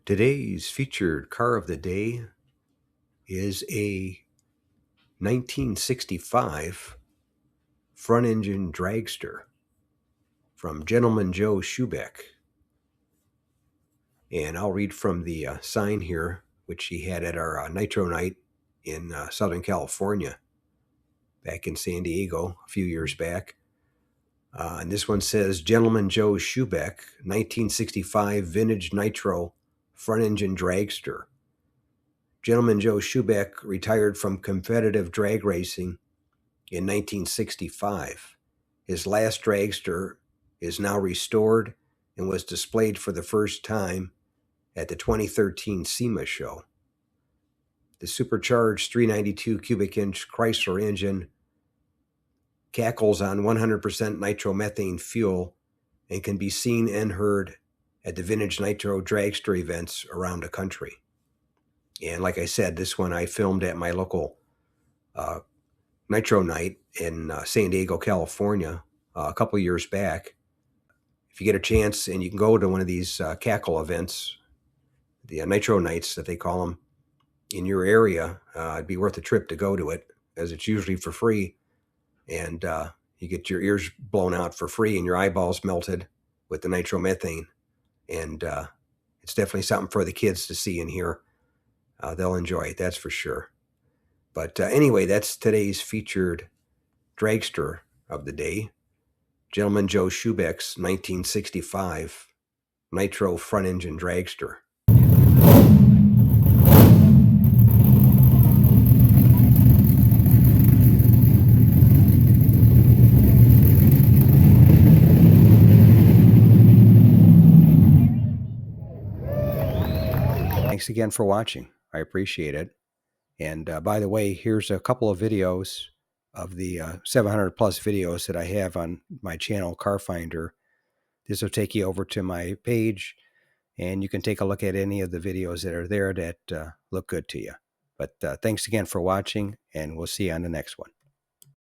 Today's featured car of the day is a 1965 front-engine dragster from Gentleman Joe Schubeck. And I'll read from the sign here, which he had at our Nitro night in Southern California back in San Diego a few years back. And this one says, Gentleman Joe Schubeck, 1965 vintage Nitro front-engine dragster. Gentleman Joe Schubeck retired from competitive drag racing in 1965. His last dragster is now restored and was displayed for the first time at the 2013 SEMA show. The supercharged 392 cubic inch Chrysler engine cackles on 100% nitromethane fuel and can be seen and heard at the vintage Nitro dragster events around the country. And like I said, this one I filmed at my local Nitro night in San Diego, California, a couple years back. If you get a chance and you can go to one of these cackle events, the Nitro nights that they call them, in your area, it'd be worth a trip to go to it, as it's usually for free. And you get your ears blown out for free and your eyeballs melted with the nitromethane. And it's definitely something for the kids to see and hear. They'll enjoy it, that's for sure. But anyway, that's today's featured dragster of the day. Gentleman Joe Schubeck's 1965 Nitro front-engine dragster. Thanks again for watching. I appreciate it. And by the way, here's a couple of videos of the 700 plus videos that I have on my channel, Car Finder. This will take you over to my page, and you can take a look at any of the videos that are there that look good to you. But thanks again for watching, and we'll see you on the next one.